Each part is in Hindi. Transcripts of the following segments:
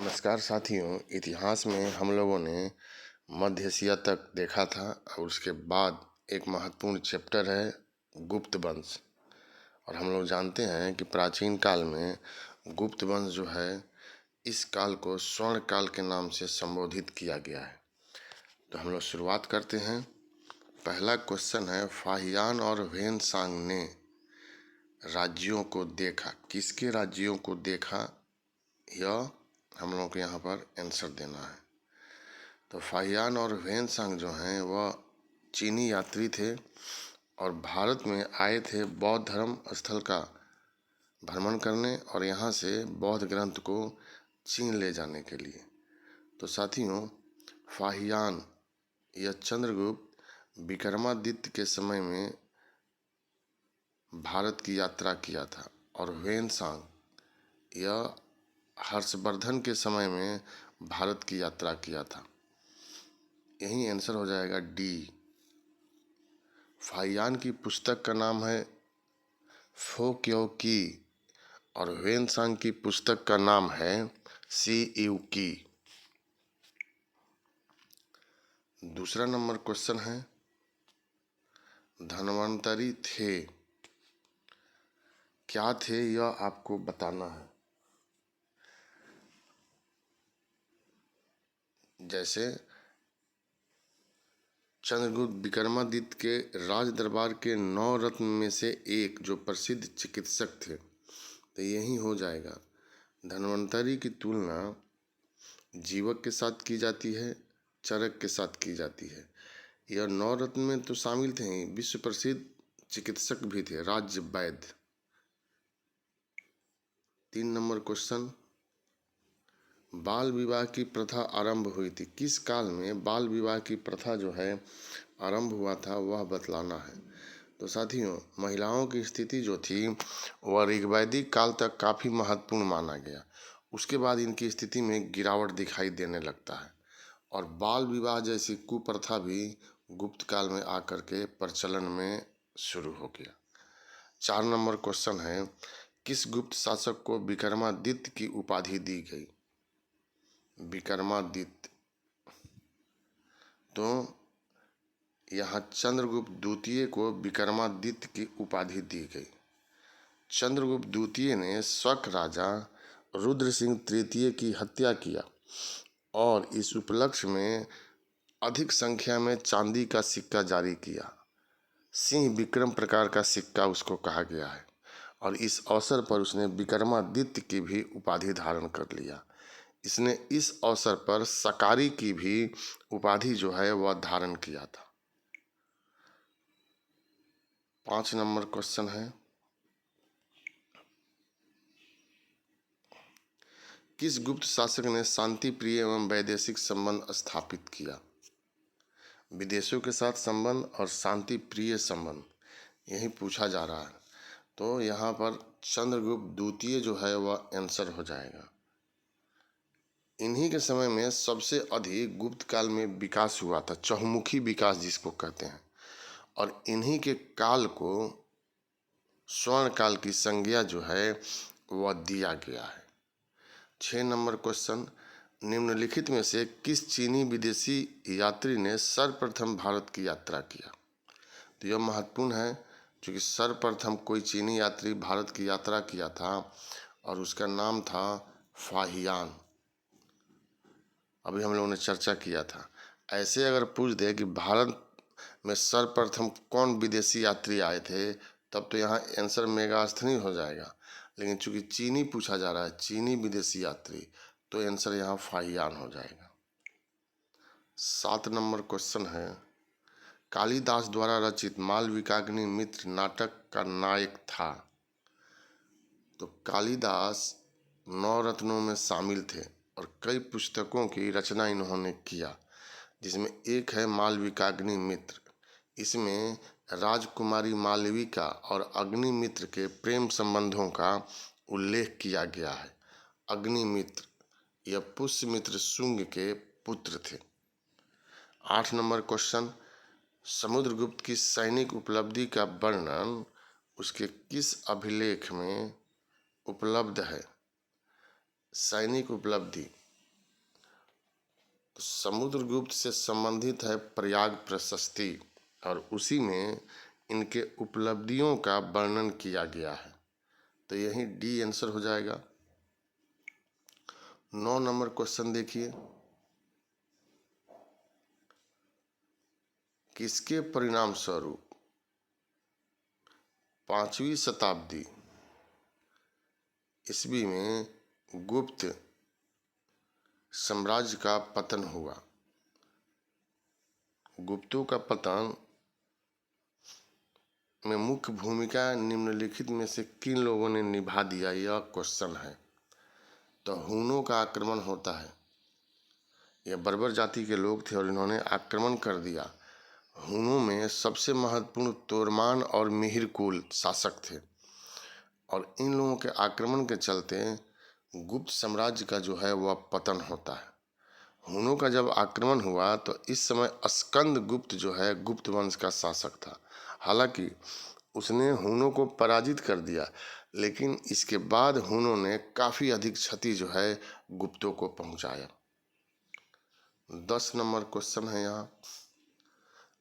नमस्कार साथियों। इतिहास में हम लोगों ने मध्य एशिया तक देखा था और उसके बाद एक महत्वपूर्ण चैप्टर है गुप्त वंश। और हम लोग जानते हैं कि प्राचीन काल में गुप्त वंश जो है इस काल को स्वर्ण काल के नाम से संबोधित किया गया है। तो हम लोग शुरुआत करते हैं। पहला क्वेश्चन है, फाहियान और वहेनसांग ने राज्यों को देखा। किसके राज्यों को देखा, यह हम लोग को यहाँ पर आंसर देना है। तो फाहियान और वहेनसांग जो हैं वह चीनी यात्री थे और भारत में आए थे बौद्ध धर्म स्थल का भ्रमण करने और यहाँ से बौद्ध ग्रंथ को चीन ले जाने के लिए। तो साथियों, फाहियान यह चंद्रगुप्त विक्रमादित्य के समय में भारत की यात्रा किया था और वहेनसांग यह हर्षवर्धन के समय में भारत की यात्रा किया था। यही आंसर हो जाएगा डी। फाहियान की पुस्तक का नाम है फो क्यों की और वहेनसांग की पुस्तक का नाम है सी यू की। दूसरा नंबर क्वेश्चन है, धन्वंतरी थे, क्या थे यह आपको बताना है। जैसे चंद्रगुप्त विक्रमादित्य के राज दरबार के 9 रत्न में से एक जो प्रसिद्ध चिकित्सक थे, तो यही हो जाएगा। धन्वंतरी की तुलना जीवक के साथ की जाती है, चरक के साथ की जाती है। यह 9 रत्न में तो शामिल थे ही, विश्व प्रसिद्ध चिकित्सक भी थे, राज्य वैद्य। 3 नंबर क्वेश्चन, बाल विवाह की प्रथा आरंभ हुई थी। किस काल में बाल विवाह की प्रथा जो है आरंभ हुआ था, वह बतलाना है। तो साथियों, महिलाओं की स्थिति जो थी वह ऋग्वैदिक काल तक काफ़ी महत्वपूर्ण माना गया। उसके बाद इनकी स्थिति में गिरावट दिखाई देने लगता है और बाल विवाह जैसी कुप्रथा भी गुप्त काल में आकर के प्रचलन में शुरू हो गया। 4 नंबर क्वेश्चन है, किस गुप्त शासक को विक्रमादित्य की उपाधि दी गई। विक्रमादित्य, तो यहाँ चंद्रगुप्त द्वितीय को विक्रमादित्य की उपाधि दी गई। चंद्रगुप्त द्वितीय ने शक राजा रुद्र सिंह तृतीय की हत्या किया और इस उपलक्ष्य में अधिक संख्या में चांदी का सिक्का जारी किया। सिंह विक्रम प्रकार का सिक्का उसको कहा गया है और इस अवसर पर उसने विक्रमादित्य की भी उपाधि धारण कर लिया। इसने इस अवसर पर सकारी की भी उपाधि जो है वह धारण किया था। 5 नंबर क्वेश्चन है, किस गुप्त शासक ने शांति प्रिय एवं वैदेशिक संबंध स्थापित किया। विदेशों के साथ संबंध और शांति प्रिय संबंध यही पूछा जा रहा है। तो यहाँ पर चंद्रगुप्त द्वितीय जो है वह आंसर हो जाएगा। इन्हीं के समय में सबसे अधिक गुप्त काल में विकास हुआ था, चहुमुखी विकास जिसको कहते हैं, और इन्हीं के काल को स्वर्ण काल की संज्ञा जो है वह दिया गया है। 6 नंबर क्वेश्चन, निम्नलिखित में से किस चीनी विदेशी यात्री ने सर्वप्रथम भारत की यात्रा किया। तो यह महत्वपूर्ण है क्योंकि सर्वप्रथम कोई चीनी यात्री भारत की यात्रा किया था और उसका नाम था फाहियान। अभी हम लोगों ने चर्चा किया था। ऐसे अगर पूछ दे कि भारत में सर्वप्रथम कौन विदेशी यात्री आए थे, तब तो यहाँ आंसर मेगास्थनीय हो जाएगा। लेकिन चूंकि चीनी पूछा जा रहा है, चीनी विदेशी यात्री, तो आंसर यहाँ फाहियान हो जाएगा। 7 नंबर क्वेश्चन है, कालिदास द्वारा रचित मालविकाग्नि मित्र नाटक का नायक था। तो कालिदास 9 रत्नों में शामिल थे और कई पुस्तकों की रचना इन्होंने किया, जिसमें एक है मालविकाग्नि मित्र। इसमें राजकुमारी मालविका और अग्निमित्र के प्रेम संबंधों का उल्लेख किया गया है। अग्निमित्र यह पुष्यमित्र शुंग के पुत्र थे। 8 नंबर क्वेश्चन, समुद्रगुप्त की सैनिक उपलब्धि का वर्णन उसके किस अभिलेख में उपलब्ध है। सैनिक उपलब्धि तो समुद्रगुप्त से संबंधित है प्रयाग प्रशस्ति, और उसी में इनके उपलब्धियों का वर्णन किया गया है। तो यही डी आंसर हो जाएगा। 9 नंबर क्वेश्चन देखिए, किसके परिणाम स्वरूप 5वीं शताब्दी ईस्वी में गुप्त साम्राज्य का पतन हुआ? गुप्तों का पतन में मुख्य भूमिका निम्नलिखित में से किन लोगों ने निभा दिया, यह क्वेश्चन है। तो हूनों का आक्रमण होता है। यह बर्बर जाति के लोग थे और इन्होंने आक्रमण कर दिया। हूनों में सबसे महत्वपूर्ण तोरमान और मिहिर कुल शासक थे, और इन लोगों के आक्रमण के चलते गुप्त साम्राज्य का जो है वह पतन होता है। हूनों का जब आक्रमण हुआ तो इस समय स्कंद गुप्त जो है गुप्त वंश का शासक था। हालांकि उसने हूनों को पराजित कर दिया, लेकिन इसके बाद हूनों ने काफ़ी अधिक क्षति जो है गुप्तों को पहुंचाया। 10 नंबर क्वेश्चन है यहाँ,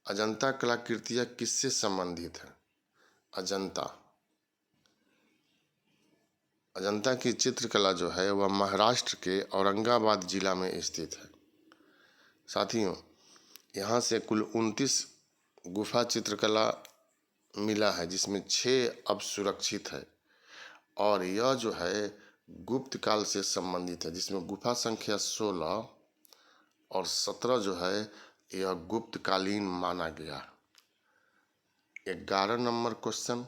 अजंता कलाकृतियाँ किससे संबंधित है? अजंता की चित्रकला जो है वह महाराष्ट्र के औरंगाबाद जिला में स्थित है। साथियों, यहाँ से कुल 29 गुफा चित्रकला मिला है, जिसमें 6 अब सुरक्षित है, और यह जो है गुप्त काल से संबंधित है, जिसमें गुफा संख्या 16 और 17 जो है यह गुप्त कालीन माना गया। 11 नंबर क्वेश्चन,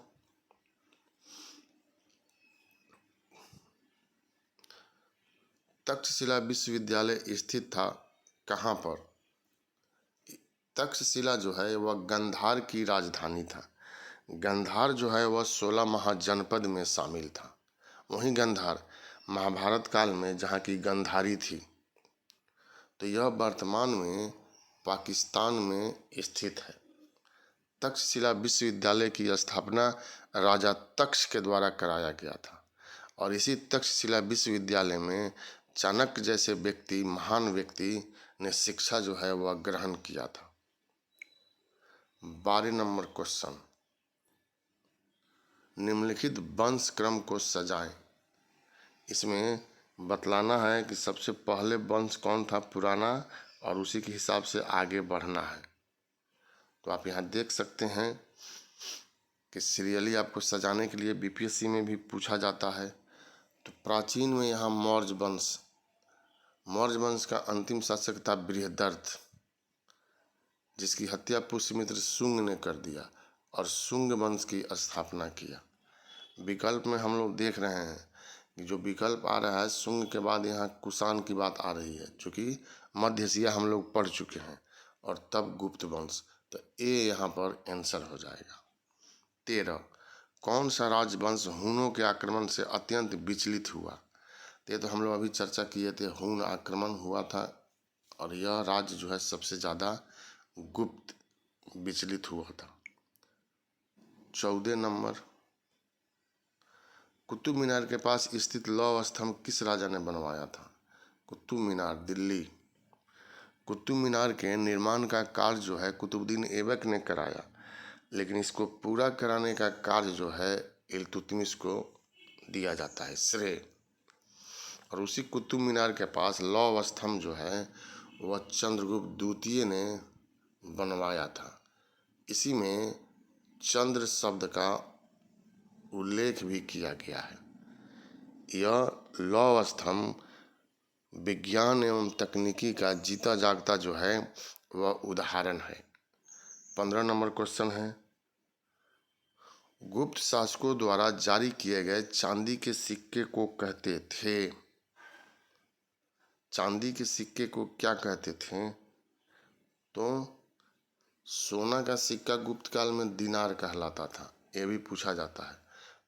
तक्षशिला विश्वविद्यालय स्थित था कहाँ पर? तक्षशिला जो है वह गंधार की राजधानी था। गंधार जो है वह 16 महाजनपद में शामिल था। वहीं गंधार महाभारत काल में जहाँ की गंधारी थी, तो यह वर्तमान में पाकिस्तान में स्थित है। तक्षशिला विश्वविद्यालय की स्थापना राजा तक्ष के द्वारा कराया गया था, और इसी तक्षशिला विश्वविद्यालय में चाणक्य जैसे व्यक्ति, महान व्यक्ति ने शिक्षा जो है वह ग्रहण किया था। 12 नंबर क्वेश्चन, निम्नलिखित वंश क्रम को सजाएं। इसमें बतलाना है कि सबसे पहले वंश कौन था, पुराना, और उसी के हिसाब से आगे बढ़ना है। तो आप यहाँ देख सकते हैं कि सीरियली आपको सजाने के लिए बीपीएससी में भी पूछा जाता है। तो प्राचीन में यहाँ मौर्य वंश का अंतिम शासक था बृहदर्थ, जिसकी हत्या पुष्यमित्र शुंग ने कर दिया और शुंग वंश की स्थापना किया। विकल्प में हम लोग देख रहे हैं कि जो विकल्प आ रहा है, शुंग के बाद यहाँ कुषाण की बात आ रही है, चूँकि मध्य एशिया हम लोग पढ़ चुके हैं, और तब गुप्त वंश। तो ए यहाँ पर आंसर हो जाएगा। 13, कौन सा राजवंश हूनों के आक्रमण से अत्यंत विचलित हुआ? ये तो हम लोग अभी चर्चा किए थे, हून आक्रमण हुआ था, और यह राज्य जो है सबसे ज़्यादा गुप्त विचलित हुआ था। 14 नंबर, कुतुब मीनार के पास स्थित लौह स्तंभ किस राजा ने बनवाया था? कुतुब मीनार, दिल्ली। कुतुब मीनार के निर्माण का कार्य जो है कुतुबुद्दीन ऐबक ने कराया, लेकिन इसको पूरा कराने का कार्य जो है इल्तुतमिश को दिया जाता है श्रेय। और उसी कुतुब मीनार के पास लौह स्तंभ जो है वह चंद्रगुप्त द्वितीय ने बनवाया था। इसी में चंद्र शब्द का उल्लेख भी किया गया है। यह लौह स्तंभ विज्ञान एवं तकनीकी का जीता जागता जो है वह उदाहरण है। 15 नंबर क्वेश्चन है, गुप्त शासकों द्वारा जारी किए गए चांदी के सिक्के को कहते थे? चांदी के सिक्के को क्या कहते थे? तो सोना का सिक्का गुप्त काल में दिनार कहलाता था, ये भी पूछा जाता है,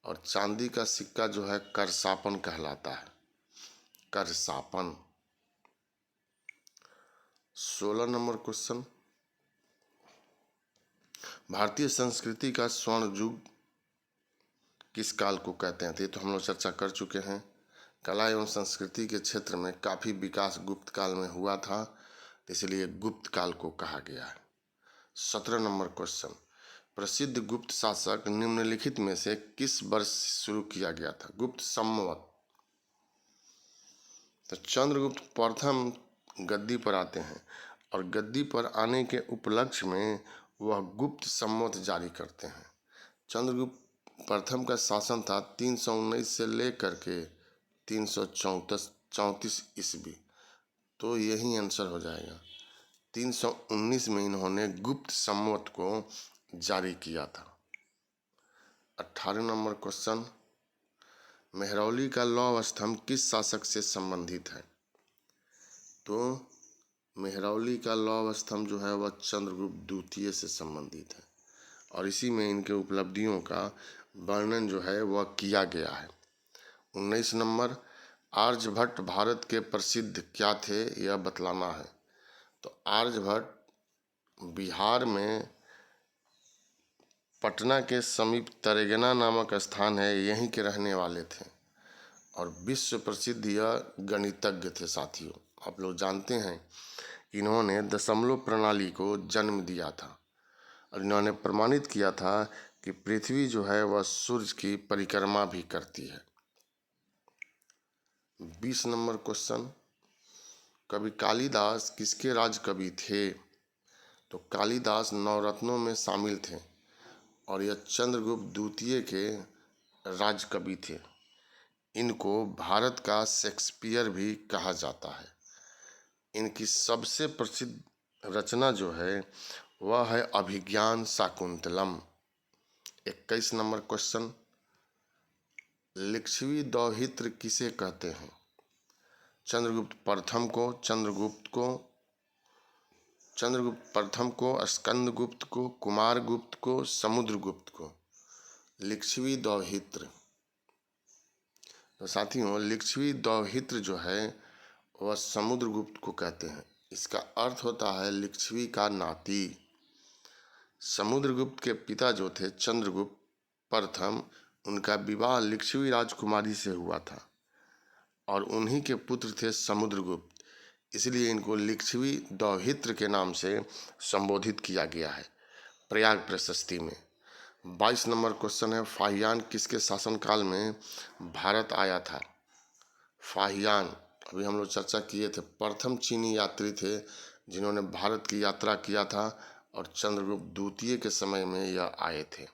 और चांदी का सिक्का जो है करसापन कहलाता है, करसापन। 16 नंबर क्वेश्चन, भारतीय संस्कृति का स्वर्ण युग किस काल को कहते हैं? तो ये तो हम लोग चर्चा कर चुके हैं। कला एवं संस्कृति के क्षेत्र में काफ़ी विकास गुप्त काल में हुआ था, तो इसलिए गुप्त काल को कहा गया है। 17 नंबर क्वेश्चन, प्रसिद्ध गुप्त शासक निम्नलिखित में से किस वर्ष शुरू किया गया था? गुप्त संवत। तो चंद्रगुप्त प्रथम गद्दी पर आते हैं और गद्दी पर आने के उपलक्ष्य में वह गुप्त संवत जारी करते हैं। चंद्रगुप्त प्रथम का शासन था 319 से लेकर के 334 ईस्वी, तो यही आंसर हो जाएगा। 319 में इन्होंने गुप्त संवत को जारी किया था। 18 नंबर क्वेश्चन, मेहरौली का लौह स्तंभ किस शासक से संबंधित है? तो मेहरौली का लौह स्तंभ जो है वह चंद्रगुप्त द्वितीय से संबंधित है और इसी में इनके उपलब्धियों का वर्णन जो है वह किया गया है। 19 नंबर, आर्यभट्ट भारत के प्रसिद्ध क्या थे यह बतलाना है। तो आर्यभट्ट बिहार में पटना के समीप तरेगना नामक स्थान है, यहीं के रहने वाले थे और विश्व प्रसिद्ध यह गणितज्ञ थे। साथियों, आप लोग जानते हैं कि इन्होंने दशमलव प्रणाली को जन्म दिया था और इन्होंने प्रमाणित किया था कि पृथ्वी जो है वह सूर्य की परिक्रमा भी करती है। 20 नंबर क्वेश्चन, कवि कालिदास किसके राज कवि थे? तो कालिदास नवरत्नों में शामिल थे और यह चंद्रगुप्त द्वितीय के राज कवि थे। इनको भारत का शेक्सपियर भी कहा जाता है। इनकी सबसे प्रसिद्ध रचना जो है वह है अभिज्ञान शाकुंतलम। 21 नंबर क्वेश्चन, लिच्छवी दौहित्र किसे कहते हैं? चंद्रगुप्त प्रथम को, चंद्रगुप्त प्रथम को, स्कंदगुप्त को, कुमारगुप्त को, समुद्रगुप्त को। लिच्छवी दौहित्र। तो साथियों, लिच्छवी दौहित्र जो है वह समुद्रगुप्त को कहते हैं। इसका अर्थ होता है लिच्छवी का नाती। समुद्रगुप्त के पिता जो थे चंद्रगुप्त प्रथम, उनका विवाह लिच्छवी राजकुमारी से हुआ था और उन्हीं के पुत्र थे समुद्रगुप्त, इसलिए इनको लिच्छवी दौहित्र के नाम से संबोधित किया गया है प्रयाग प्रशस्ति में। 22 नंबर क्वेश्चन है, फाहियान किसके शासनकाल में भारत आया था? फाहियान अभी हम लोग चर्चा किए थे, प्रथम चीनी यात्री थे जिन्होंने भारत की यात्रा किया था और चंद्रगुप्त द्वितीय के समय में यह आए थे।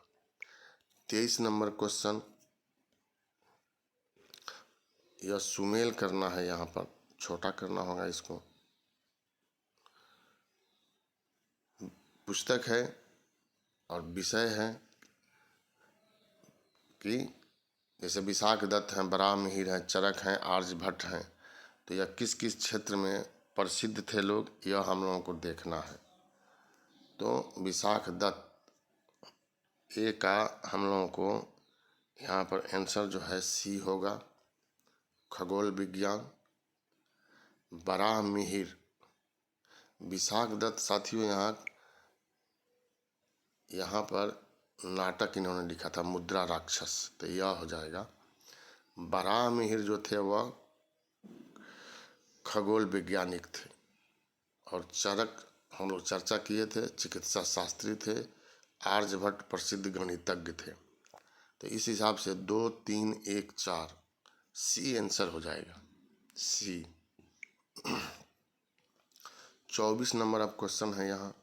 23 नंबर क्वेश्चन, यह सुमेल करना है, यहाँ पर छोटा करना होगा इसको। पुस्तक है और विषय है कि जैसे विशाख दत्त हैं, बराह मिहिर हैं, चरक हैं, आर्यभट्ट हैं, तो यह किस किस क्षेत्र में प्रसिद्ध थे लोग, यह हम लोगों को देखना है। तो विशाख दत्त ए का हम लोगों को यहाँ पर आंसर जो है सी होगा, खगोल विज्ञान। बराह मिहिर, विशाख दत्त साथियों यहाँ पर नाटक इन्होंने लिखा था मुद्रा राक्षस, तो यह हो जाएगा। बराह मिहिर जो थे वह खगोल वैज्ञानिक थे और चरक हम लोग चर्चा किए थे, चिकित्सा शास्त्री थे। आर्यभट्ट प्रसिद्ध गणितज्ञ थे। तो इस हिसाब से 2, 3, 1, 4 सी आंसर हो जाएगा, सी। 24 नंबर अब क्वेश्चन है यहाँ,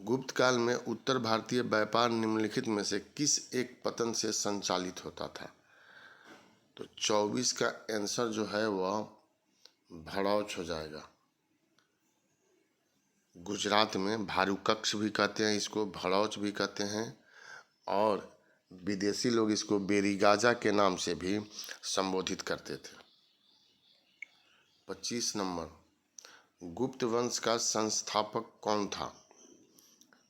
गुप्त काल में उत्तर भारतीय व्यापार निम्नलिखित में से किस एक पतन से संचालित होता था? तो 24 का आंसर जो है वह भड़ौच हो जाएगा। गुजरात में भारूकक्ष भी कहते हैं इसको, भड़ौच भी कहते हैं और विदेशी लोग इसको बेरीगाजा के नाम से भी संबोधित करते थे। 25 नंबर, गुप्त वंश का संस्थापक कौन था?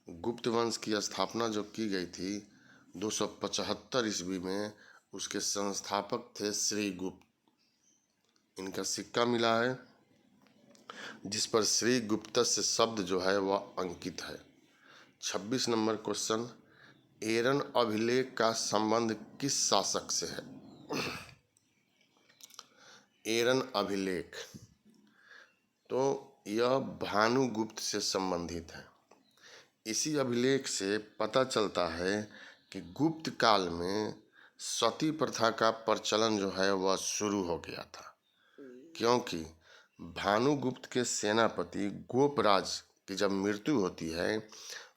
गुप्त वंश की स्थापना जो की गई थी 275 ईस्वी में, उसके संस्थापक थे श्री गुप्त। इनका सिक्का मिला है जिस पर श्री गुप्तस्य शब्द जो है वह अंकित है। 26 नंबर क्वेश्चन, एरन अभिलेख का संबंध किस शासक से है? एरन अभिलेख, तो यह भानुगुप्त से संबंधित है। इसी अभिलेख से पता चलता है कि गुप्त काल में सती प्रथा का प्रचलन जो है वह शुरू हो गया था, क्योंकि भानुगुप्त के सेनापति गोपराज की जब मृत्यु होती है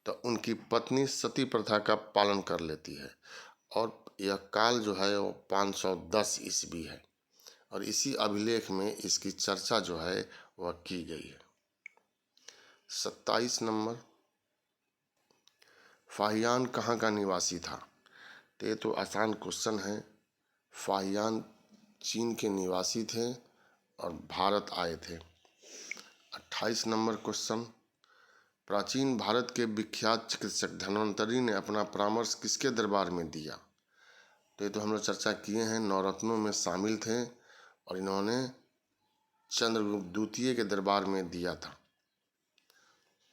तो उनकी पत्नी सती प्रथा का पालन कर लेती है, और यह काल जो है वो 510 ईस्वी है, और इसी अभिलेख में इसकी चर्चा जो है वह की गई है। 27 नंबर, फाहियान कहाँ का निवासी था? तो ये तो आसान क्वेश्चन है। फाहियान चीन के निवासी थे और भारत आए थे। 28 नंबर क्वेश्चन, प्राचीन भारत के विख्यात चिकित्सक धन्वंतरि ने अपना परामर्श किसके दरबार में दिया? तो ये तो हम लोग चर्चा किए हैं, नवरत्नों में शामिल थे और इन्होंने चंद्रगुप्त द्वितीय के दरबार में दिया था।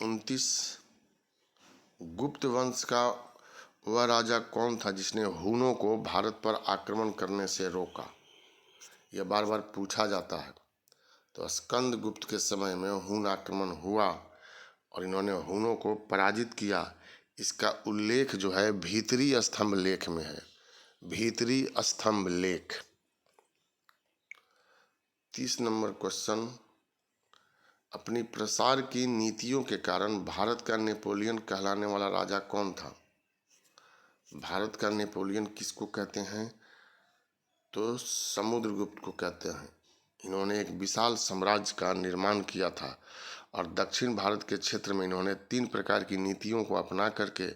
29, गुप्त वंश का वह राजा कौन था जिसने हुनों को भारत पर आक्रमण करने से रोका? यह बार बार पूछा जाता है। तो स्कंदगुप्त के समय में हुन आक्रमण हुआ और इन्होंने हुनों को पराजित किया। इसका उल्लेख जो है भीतरी स्तंभ लेख में है, भीतरी स्तंभ लेख। 30 नंबर क्वेश्चन, अपनी प्रसार की नीतियों के कारण भारत का नेपोलियन कहलाने वाला राजा कौन था? भारत का नेपोलियन किसको कहते हैं? तो समुद्रगुप्त को कहते हैं। इन्होंने एक विशाल साम्राज्य का निर्माण किया था और दक्षिण भारत के क्षेत्र में इन्होंने 3 प्रकार की नीतियों को अपना करके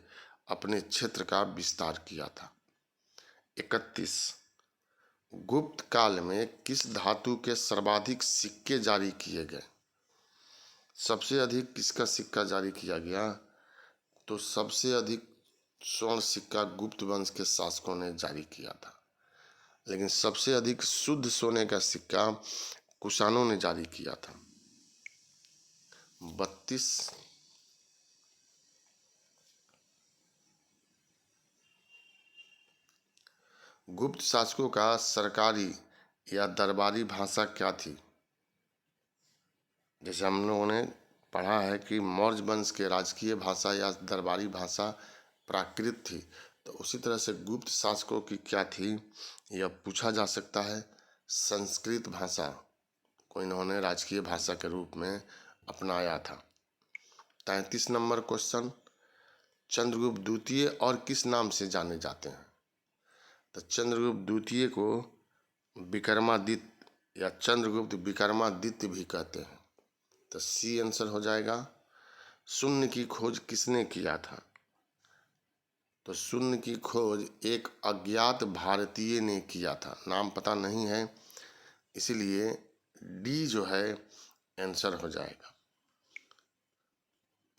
अपने क्षेत्र का विस्तार किया था। 31, गुप्त काल में किस धातु के सर्वाधिक सिक्के जारी किए गए? सबसे अधिक किसका सिक्का जारी किया गया? तो सबसे अधिक स्वर्ण सिक्का गुप्त वंश के शासकों ने जारी किया था, लेकिन सबसे अधिक शुद्ध सोने का सिक्का कुषाणों ने जारी किया था। 32, गुप्त शासकों का सरकारी या दरबारी भाषा क्या थी? जैसे हम लोगों ने पढ़ा है कि मौर्य वंश के राजकीय भाषा या दरबारी भाषा प्राकृत थी, तो उसी तरह से गुप्त शासकों की क्या थी यह पूछा जा सकता है। संस्कृत भाषा को इन्होंने राजकीय भाषा के रूप में अपनाया था। 33 नंबर क्वेश्चन, चंद्रगुप्त द्वितीय और किस नाम से जाने जाते हैं? तो चंद्रगुप्त द्वितीय को विक्रमादित्य या चंद्रगुप्त विक्रमादित्य भी कहते हैं। तो सी आंसर हो जाएगा। शून्य की खोज किसने किया था? तो शून्य की खोज एक अज्ञात भारतीय ने किया था, नाम पता नहीं है, इसलिए डी जो है आंसर हो जाएगा।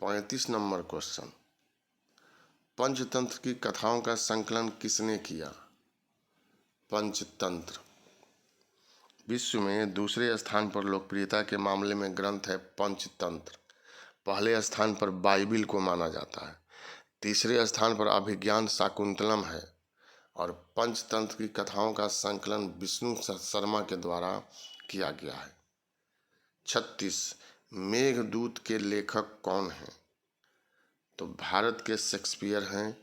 35 नंबर क्वेश्चन, पंचतंत्र की कथाओं का संकलन किसने किया? पंचतंत्र। विश्व में दूसरे स्थान पर लोकप्रियता के मामले में ग्रंथ है पंचतंत्र। पहले स्थान पर बाइबिल को माना जाता है, तीसरे स्थान पर अभिज्ञान शाकुंतलम है, और पंचतंत्र की कथाओं का संकलन विष्णु शर्मा के द्वारा किया गया है। 36, मेघदूत के लेखक कौन हैं? तो भारत के शेक्सपियर हैं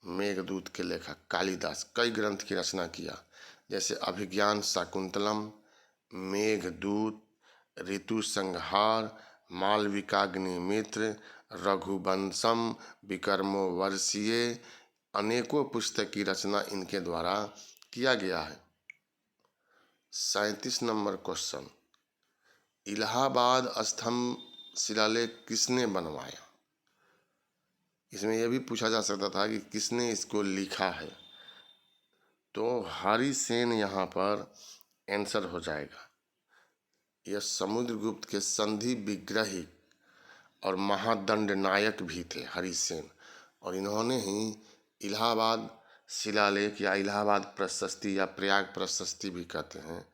मेघदूत के लेखक। कालिदास कई ग्रंथ की रचना किया, जैसे अभिज्ञान शाकुंतलम, मेघदूत, ऋतु संहार, मालविकाग्निमित्र, रघुवंशम, विक्रमोर्वशीय, अनेकों पुस्तक की रचना इनके द्वारा किया गया है। 37 नंबर क्वेश्चन, इलाहाबाद स्तंभ शिलालेख किसने बनवाया? इसमें यह भी पूछा जा सकता था कि किसने इसको लिखा है, तो हरिसेन यहाँ पर आंसर हो जाएगा। यह समुद्रगुप्त के संधि विग्रही और महादंड नायक भी थे हरिसेन, और इन्होंने ही इलाहाबाद शिलालेख या इलाहाबाद प्रशस्ति या प्रयाग प्रशस्ति भी कहते हैं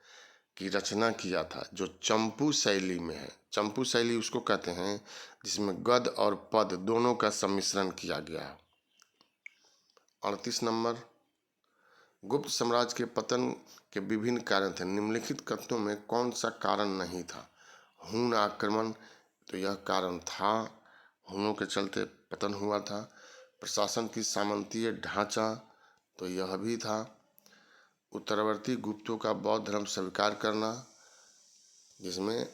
की रचना किया था, जो चंपू शैली में है। चंपू शैली उसको कहते हैं जिसमें गद और पद दोनों का सम्मिश्रण किया गया है। 38 नंबर, गुप्त साम्राज्य के पतन के विभिन्न कारण थे, निम्नलिखित कथनों में कौन सा कारण नहीं था? हूण आक्रमण, तो यह कारण था, हूणों के चलते पतन हुआ था। प्रशासन की सामंतीय ढांचा, तो यह भी था। उत्तरवर्ती गुप्तों का बौद्ध धर्म स्वीकार करना, जिसमें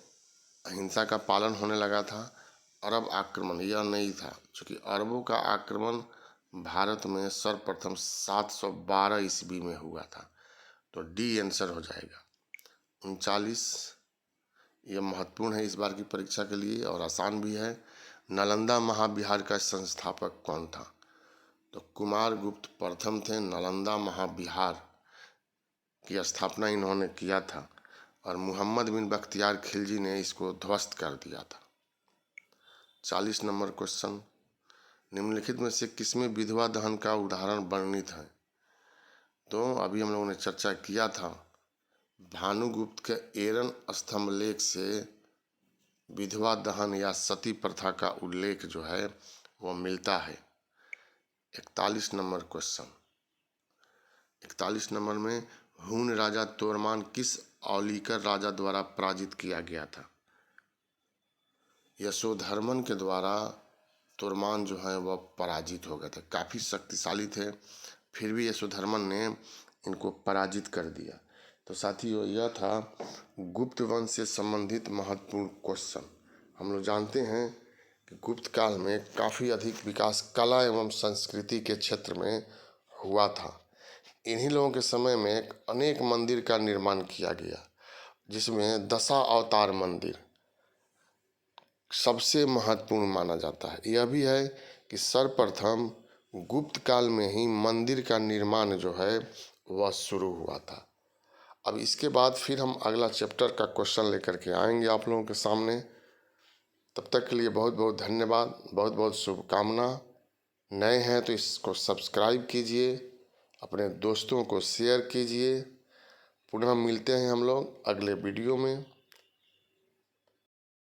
अहिंसा का पालन होने लगा था। अरब आक्रमण, यह नहीं था, क्योंकि अरबों का आक्रमण भारत में सर्वप्रथम 712 ईस्वी में हुआ था। तो डी आंसर हो जाएगा। 39, यह महत्वपूर्ण है इस बार की परीक्षा के लिए और आसान भी है। नालंदा महाविहार का संस्थापक कौन था? तो कुमारगुप्त प्रथम थे। नालंदा महाविहार की स्थापना इन्होंने किया था और मुहम्मद बिन बख्तियार खिलजी ने इसको ध्वस्त कर दिया था। 40 नंबर क्वेश्चन, निम्नलिखित में से किसमें विधवा दहन का उदाहरण वर्णित है? तो अभी हम लोगों ने चर्चा किया था, भानुगुप्त के एरन स्तंभ लेख से विधवा दहन या सती प्रथा का उल्लेख जो है वो मिलता है। 41 नंबर क्वेश्चन, 41 नंबर में हूण राजा तोरमान किस औलिकर राजा द्वारा पराजित किया गया था? यशोधर्मन के द्वारा तोरमान जो है वह पराजित हो गए थे। काफ़ी शक्तिशाली थे, फिर भी यशोधर्मन ने इनको पराजित कर दिया। तो साथियों, यह था गुप्त वंश से संबंधित महत्वपूर्ण क्वेश्चन। हम लोग जानते हैं कि गुप्त काल में काफ़ी अधिक विकास कला एवं संस्कृति के क्षेत्र में हुआ था। इन्हीं लोगों के समय में अनेक मंदिर का निर्माण किया गया, जिसमें दशा अवतार मंदिर सबसे महत्वपूर्ण माना जाता है। यह भी है कि सर्वप्रथम गुप्त काल में ही मंदिर का निर्माण जो है वह शुरू हुआ था। अब इसके बाद फिर हम अगला चैप्टर का क्वेश्चन लेकर के आएंगे आप लोगों के सामने। तब तक के लिए बहुत बहुत धन्यवाद, बहुत बहुत शुभकामना। नए हैं तो इसको सब्सक्राइब कीजिए, अपने दोस्तों को शेयर कीजिए। पुनः मिलते हैं हम लोग अगले वीडियो में।